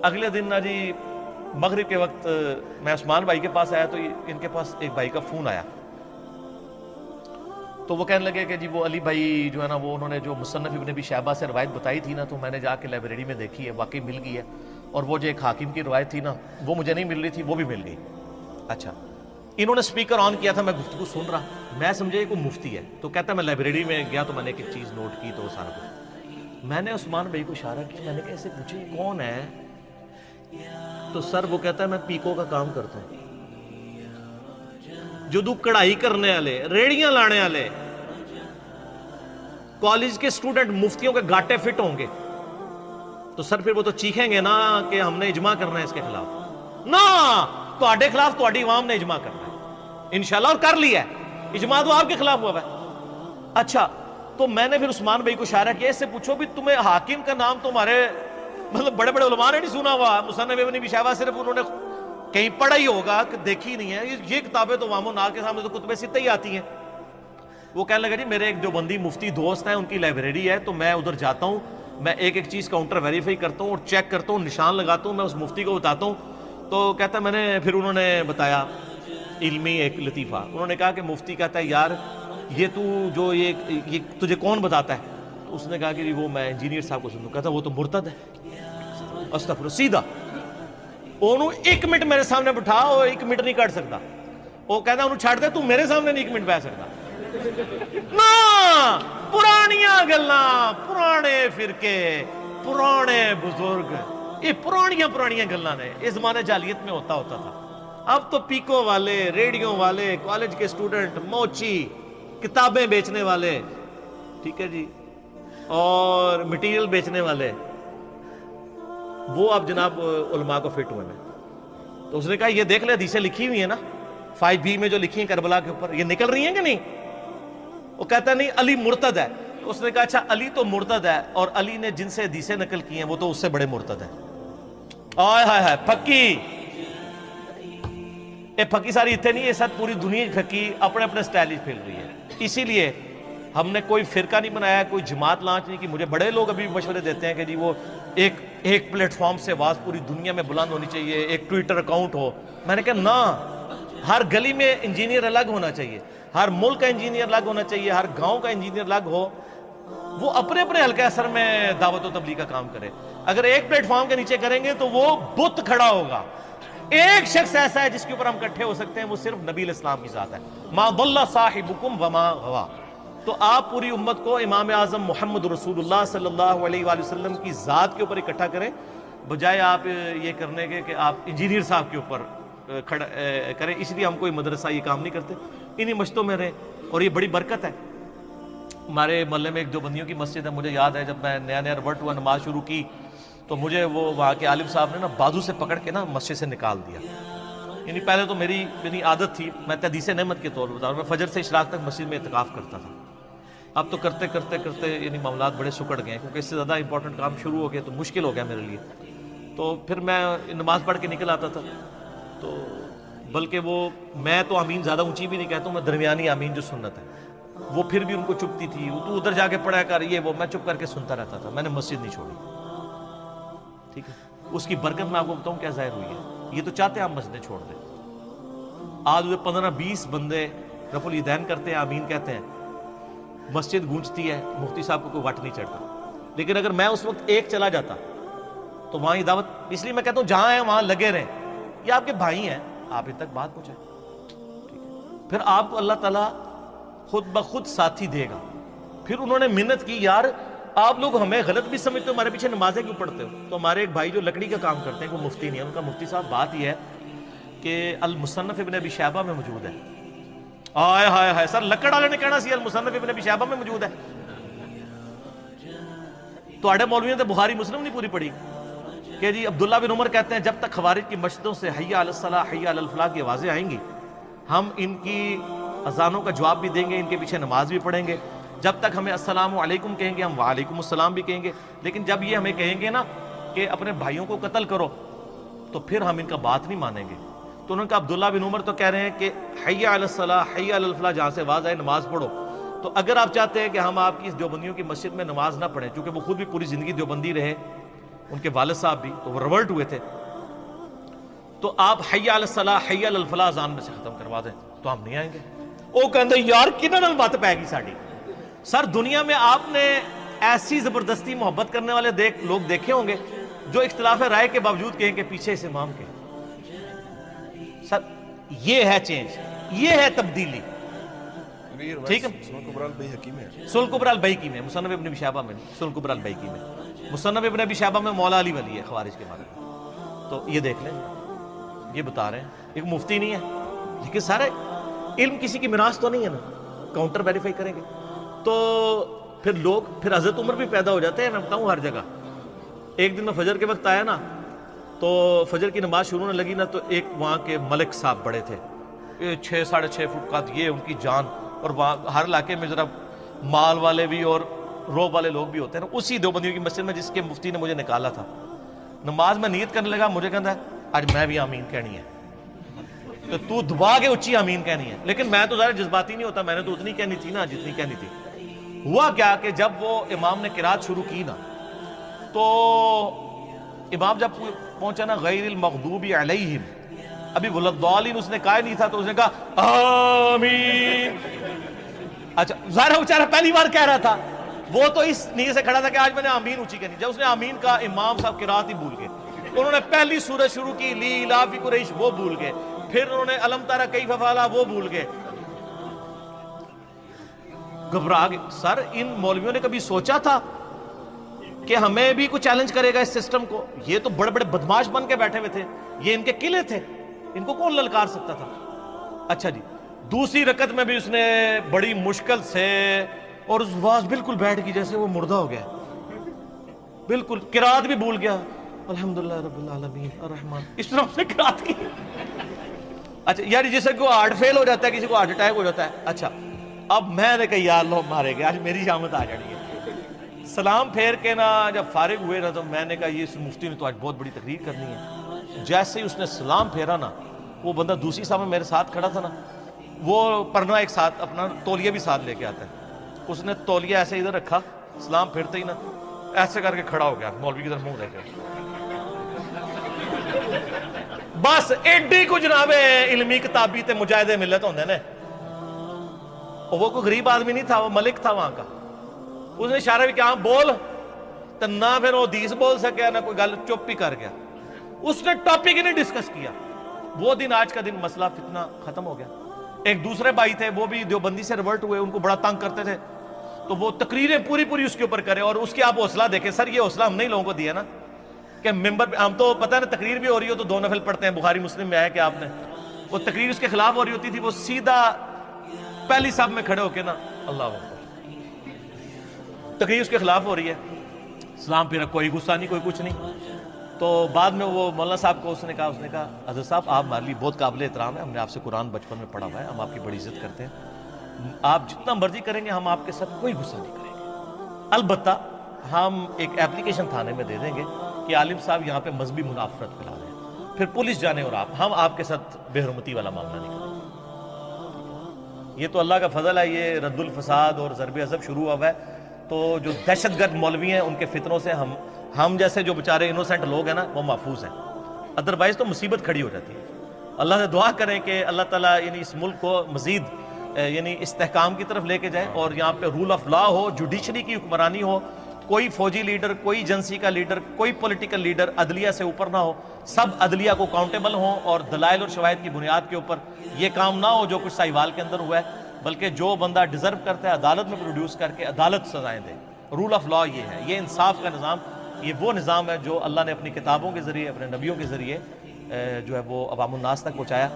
اگلے دن نا جی مغرب کے وقت میں عثمان بھائی کے پاس آیا تو ان کے پاس ایک بھائی کا فون آیا، تو وہ کہنے لگے کہ جی وہ علی بھائی جو ہے نا وہ انہوں نے جو مصنف ابن ابی شیبہ سے روایت بتائی تھی نا، تو میں نے جا کے لائبریری میں دیکھی ہے، واقعی مل گئی ہے، اور وہ جو ایک حاکم کی روایت تھی نا وہ مجھے نہیں مل رہی تھی، وہ بھی مل گئی۔ اچھا، انہوں نے سپیکر آن کیا تھا، میں گفتگو سن رہا، میں سمجھے یہ کوئی مفتی ہے، تو کہتا ہے میں لائبریری میں گیا تو میں نے ایک چیز نوٹ کی، تو سارا کچھ میں نے عثمان بھائی کو اشارہ کیا، میں نے کہا اسے پوچھے یہ کون ہے؟ تو سر وہ کہتا ہے میں پیکو کا کام کرتا ہوں، جدو کڑھائی کرنے والے، ریڑیاں لانے والے کالج کے اسٹوڈنٹ مفتیوں کے گاٹے فٹ ہوں گے تو سر پھر وہ تو چیخیں گے نا کہ ہم نے اجماع کرنا ہے اس کے خلاف، نا تواڈے خلاف تواڈی عوام نے اجماع کرنا ہے انشاءاللہ، اور کر لیا ہے اجماع، تو آپ کے خلاف ہوا ہے۔ اچھا، تو میں نے پھر عثمان بھائی کو اشارہ کیا، اس سے پوچھو بھی تمہیں حاکم کا نام تمہارے مطلب بڑے بڑے علماء نے نہیں سنا ہوا، مصنف ابن ابی شیبہ صرف انہوں نے کہیں پڑھا ہی ہوگا کہ دیکھی نہیں ہے، یہ کتابیں تو عوام الناس کے سامنے تو کتب ستہ ہی آتی ہیں۔ وہ کہنے لگا جی میرے ایک دیوبندی مفتی دوست ہیں، ان کی لائبریری ہے، تو میں ادھر جاتا ہوں، میں ایک ایک چیز کاؤنٹر ویریفائی کرتا ہوں اور چیک کرتا ہوں، نشان لگاتا ہوں، میں اس مفتی کو بتاتا ہوں۔ تو کہتا ہے میں نے پھر انہوں نے بتایا علمی ایک لطیفہ، انہوں نے کہا کہ مفتی کہتا ہے یار یہ تو جو یہ تجھے کون بتاتا ہے؟ تو اس نے کہا کہ وہ میں انجینئر صاحب کو سنوں، کہتا وہ تو مرتد ہے۔ استغفر سیدھا انہوں ایک منٹ میرے سامنے بٹھا، اور ایک منٹ نہیں کٹ سکتا، وہ کہتا انہوں چھاڑ دے تو میرے سامنے نہیں ایک منٹ بیٹھ سکتا نا، پرانیاں گلاں، پرانے فرقے، پرانے بزرگ، یہ پرانیاں گلاں نے، اس زمانے جاہلیت میں ہوتا تھا۔ اب تو پیکو والے، ریڈیو والے، کالج کے سٹوڈنٹ، موچی، کتابیں بیچنے والے، ٹھیک ہے جی، اور مٹیریل بیچنے والے، وہ اب جناب علماء کو فٹ ہوئے میں۔ تو اس نے کہا یہ دیکھ لے حدیثیں لکھی ہوئی ہیں نا 5B میں جو لکھی ہیں کربلا کے اوپر، یہ نکل رہی ہیں کہ نہیں؟ وہ کہتا نہیں علی مرتد ہے۔ تو اس نے کہا اچھا علی تو مرتد ہے، اور علی نے جن سے حدیثیں نقل کی ہیں وہ تو اس سے بڑے مرتد ہیں۔ آئے ہائے ہائے پھکی، یہ پھکی ساری اتنے نہیں، یہ ساتھ پوری دنیا پھکی اپنے اپنے سٹائل ہی پھیل رہی ہے۔ اسی لیے ہم نے کوئی فرقہ نہیں بنایا، کوئی جماعت لانچ نہیں کی۔ مجھے بڑے لوگ ابھی مشورے دیتے ہیں کہ جی وہ ایک پلیٹ فارم سے آواز پوری دنیا میں بلند ہونی چاہیے، ایک ٹویٹر اکاؤنٹ ہو۔ میں نے کہا نا، ہر گلی میں انجینئر الگ ہونا چاہیے، ہر ملک کا انجینئر الگ ہونا چاہیے، ہر گاؤں کا انجینئر الگ ہو، وہ اپنے اپنے حلقہ اثر میں دعوت و تبلیغ کا کام کرے۔ اگر ایک پلیٹ فارم کے نیچے کریں گے تو وہ بت کھڑا ہوگا۔ ایک شخص ایسا ہے جس کے اوپر ہم اکٹھے ہو سکتے ہیں، وہ صرف نبی علیہ السلام کی ذات ہے، ما ضل صاحبکم وما غوا۔ تو آپ پوری امت کو امام اعظم محمد رسول اللہ صلی اللہ علیہ وآلہ وسلم کی ذات کے اوپر اکٹھا کریں، بجائے آپ یہ کرنے کے کہ آپ انجینئر صاحب کے اوپر کریں۔ اس لیے ہم کوئی مدرسہ یہ کام نہیں کرتے، انہی مشتوں میں رہیں، اور یہ بڑی برکت ہے۔ ہمارے محلے میں ایک دیوبندیوں کی مسجد ہے، مجھے یاد ہے جب میں نیا ریورٹ ہوا نماز شروع کی تو مجھے وہ وہاں کے عالم صاحب نے نا بازو سے پکڑ کے نا مسجد سے نکال دیا۔ یعنی پہلے تو میری عادت تھی، میں تحدیث نعمت کے طور پر بتا رہا ہوں، میں فجر سے اشراق تک مسجد میں اعتکاف کرتا تھا۔ اب تو کرتے کرتے یعنی معاملات بڑے سکڑ گئے، کیونکہ اس سے زیادہ امپورٹنٹ کام شروع ہو گیا تو مشکل ہو گیا میرے لیے۔ تو پھر میں نماز پڑھ کے نکل آتا تھا، تو بلکہ وہ میں تو آمین زیادہ اونچی بھی نہیں کہتا ہوں، میں درمیانی آمین جو سنت ہے وہ پھر بھی ان کو چپتی تھی، تو ادھر جا کے پڑھا کر یہ وہ، میں چپ کر کے سنتا رہتا تھا، میں نے مسجد نہیں چھوڑی۔ ٹھیک ہے، اس کی برکت میں آپ کو بتاؤں کیا ظاہر ہوئی ہے۔ یہ تو چاہتے ہیں آپ مسجدیں چھوڑ دیں، آج 15-20 بندے رفع الیدین کرتے ہیں، آمین کہتے ہیں، مسجد گونجتی ہے، مفتی صاحب کو کوئی وٹ نہیں چڑھتا۔ لیکن اگر میں اس وقت ایک چلا جاتا تو وہاں یہ دعوت، اس لیے میں کہتا ہوں جہاں ہیں وہاں لگے رہیں، یہ آپ کے بھائی ہیں، آپ ان تک بات پہنچائیں، پھر آپ کو اللہ تعالیٰ خود بخود ساتھی دے گا۔ پھر انہوں نے محنت کی، یار آپ لوگ ہمیں غلط بھی سمجھتے ہو، ہمارے پیچھے نمازیں کیوں پڑھتے ہو؟ تو ہمارے ایک بھائی جو لکڑی کا کام کرتے ہیں، کوئی مفتی نہیں ہے، ان کا مفتی صاحب بات یہ ہے کہ المصنف ابن ابی شیبہ میں موجود ہے۔ آئے ہائے ہائے سر، لکڑ والے نے کہنا سی المصنف ابن ابی شیبہ میں موجود ہے، تو آڑے مولویوں نے بخاری مسلم نہیں پوری پڑھی کہ جی عبداللہ بن عمر کہتے ہیں جب تک خوارج کی مسجدوں سے حی علی الصلاۃ حی علی الفلاح کی آوازیں آئیں گی، ہم ان کی اذانوں کا جواب بھی دیں گے، ان کے پیچھے نماز بھی پڑھیں گے۔ جب تک ہمیں السلام علیکم کہیں گے، ہم وعلیکم السلام بھی کہیں گے، لیکن جب یہ ہمیں کہیں گے نا کہ اپنے بھائیوں کو قتل کرو تو پھر ہم ان کا بات نہیں مانیں گے۔ تو انہوں نے کہا عبداللہ بن عمر تو کہہ رہے ہیں کہ حی علی الصلاۃ حی علی الفلاح جہاں سے آواز آئے نماز پڑھو۔ تو اگر آپ چاہتے ہیں کہ ہم آپ کی اس دیوبندیوں کی مسجد میں نماز نہ پڑھیں، چونکہ وہ خود بھی پوری زندگی دیوبندی رہے، ان کے والد صاحب بھی، تو وہ ریولٹ ہوئے تھے. تو آپ حی علی الصلاح حی علی الفلاح زان میں سے ختم کروا دیں تو ہم نہیں آئیں گے. وہ کہندے یار کنہاں نال بات پے گی ساڈی. سر دنیا میں آپ نے ایسی زبردستی محبت کرنے والے لوگ دیکھے ہوں گے جو اختلاف رائے کے باوجود کہیں کہ پیچھے اس امام کے. سر یہ ہے چینج، یہ ہے تبدیلی. ٹھیک ہے، سنن کبری البیہقی میں، مصنف ابن ابی شیبہ میں، سنن کبری البیہقی میں، مصنف ابن ابی شیبہ میں مولا علی ولی ہے خوارج کے بارے میں. تو یہ دیکھ لیں، یہ بتا رہے ہیں. ایک مفتی نہیں ہے لیکن سارے علم کسی کی میراث تو نہیں ہے نا، کاؤنٹر ویریفائی کریں گے تو پھر لوگ، پھر حضرت عمر بھی پیدا ہو جاتے ہیں. میں بتاؤں ہر جگہ. ایک دن میں فجر کے وقت آیا نا تو فجر کی نماز شروع ہونے لگی نا تو ایک وہاں کے ملک صاحب بڑے تھے، 6 ساڑھے 6 فٹ قد، یہ ان کی جان. اور وہاں ہر علاقے میں ذرا مال والے بھی اور روب والے لوگ بھی ہوتے ہیں نا. اسی دیوبندیوں کی مسجد میں جس کے مفتی نے مجھے نکالا تھا، نماز میں نیت کرنے لگا، مجھے کہتا ہے آج میں بھی آمین کہنی ہے. تو دبا کے اچھی آمین کہنی ہے. لیکن میں تو ذرا جذباتی نہیں ہوتا، میں نے تو اتنی کہنی تھی نا جتنی کہنی تھی. ہوا کیا کہ جب وہ امام نے قرات شروع کی نا تو امام جب پہنچا نا غیر المغضوب علیہم، ابھی ولضالین اس نے کہا نہیں تھا تو اس نے کہا آمین. اچھا ظاہر ہے بیچارہ پہلی بار کہہ رہا تھا، وہ تو اس نیت سے کھڑا تھا کہ آج میں نے آمین اونچی کہنی. جب اس نے آمین کہا امام صاحب قرات ہی بھول گئے. انہوں نے پہلی سورت شروع کی لی لا فی قریش، وہ بھول گئے. پھر انہوں نے الم تری کیف فعل، وہ بھول گئے. گھبرا گئے. سر ان مولویوں نے کبھی سوچا تھا کہ ہمیں بھی کچھ چیلنج کرے گا اس سسٹم کو؟ یہ تو بڑے بڑے بدماش بن کے بیٹھے ہوئے تھے، یہ ان کے قلعے تھے، ان کو کون للکار سکتا تھا؟ اچھا جی، دوسری رکعت میں بھی اس نے بڑی مشکل سے، اور اس واز بالکل بیٹھ گئی جیسے وہ مردہ ہو گیا، بالکل قرات بھی بھول گیا. الحمدللہ رب العالمین الرحمن، اس طرح اس نے قرات کی. اچھا یار جیسے کوئی ہارٹ فیل ہو جاتا ہے، کسی کو ہارٹ اٹیک ہو جاتا ہے. اچھا اب میں نے کہا یا اللہ مارے گے، آج میری شامت آ جانی ہے. سلام پھیر کے نا جب فارغ ہوئے نا تو میں نے کہا یہ اس مفتی نے تو آج بہت بڑی تقریر کرنی ہے. جیسے ہی اس نے سلام پھیرا نا، وہ بندہ دوسری صاحب میرے ساتھ کھڑا تھا نا، وہ پرنا ایک ساتھ اپنا تولیہ بھی ساتھ لے کے آتا ہے. اس نے تولیہ ایسے ادھر رکھا، سلام پھیرتے ہی نا ایسے کر کے کھڑا ہو گیا، مولوی کی طرف منہ دیکھ کے. بس ایڈی کو جناب علمی کتابی تے مجاہد ملت ہوندے نے. وہ کوئی غریب آدمی نہیں تھا، وہ ملک تھا وہاں کا. اس نے اشارہ بھی کیا بول، تو نہ پھر وہ حدیث بول سکیا نہ کوئی گل، چپ ہی کر گیا. اس نے ٹاپک ہی نہیں ڈسکس کیا. وہ دن آج کا دن مسئلہ فتنہ ختم ہو گیا. ایک دوسرے بھائی تھے، وہ بھی دیوبندی سے ریورٹ ہوئے، ان کو بڑا تنگ کرتے تھے تو وہ تقریریں پوری اس کے اوپر کرے. اور اس کی آپ حوصلہ دیکھیں سر، یہ حوصلہ ہم نے لوگوں کو دیا نا کہ ممبر پہ ہم تو پتہ ہے نا تقریر بھی ہو رہی ہو تو 2 نفل پڑھتے ہیں. بخاری مسلم میں آیا کہ آپ نے وہ تقریر اس کے خلاف ہو رہی ہوتی تھی، وہ سیدھا پہلی صف میں کھڑے ہو کے نا اللہ اکبر، تقریر اس کے خلاف ہو رہی ہے، سلام پھر کوئی غصہ نہیں کوئی کچھ نہیں. تو بعد میں وہ مولانا صاحب کو اس نے کہا حضرت صاحب آپ ہمارے لیے بہت قابل احترام ہے، ہم نے آپ سے قرآن بچپن میں پڑھا ہوا ہے، ہم آپ کی بڑی عزت کرتے ہیں، آپ جتنا مرضی کریں گے ہم آپ کے ساتھ کوئی غصہ نہیں کریں گے. البتہ ہم ایک اپلیکیشن تھانے میں دے دیں گے کہ عالم صاحب یہاں پہ مذہبی منافرت پھیلا رہے ہیں، پھر پولیس جانے اور ہم آپ کے ساتھ بے حرمتی والا معاملہ نہیں کریں گے. یہ تو اللہ کا فضل ہے، یہ رد الفساد اور ضرب عضب شروع ہوا ہے تو جو دہشت گرد مولوی ہیں ان کے فتنوں سے ہم جیسے جو بیچارے انوسینٹ لوگ ہیں نا وہ محفوظ ہیں. ادروائز تو مصیبت کھڑی ہو جاتی ہے. اللہ سے دعا کریں کہ اللہ تعالیٰ یعنی اس ملک کو مزید یعنی استحکام کی طرف لے کے جائے اور یہاں پہ رول آف لا ہو، جوڈیشری کی حکمرانی ہو، کوئی فوجی لیڈر، کوئی ایجنسی کا لیڈر، کوئی پولیٹیکل لیڈر عدلیہ سے اوپر نہ ہو، سب عدلیہ کو اکاؤنٹیبل ہوں اور دلائل اور شواہد کی بنیاد کے اوپر یہ کام نہ ہو جو کچھ ساہیوال کے اندر ہوا ہے، بلکہ جو بندہ ڈیزرو کرتا ہے عدالت میں پروڈیوس کر کے عدالت سزائیں دے. رول آف لا یہ ہے، یہ انصاف کا نظام، یہ وہ نظام ہے جو اللہ نے اپنی کتابوں کے ذریعے، اپنے نبیوں کے ذریعے جو ہے وہ عوام الناس تک پہنچایا.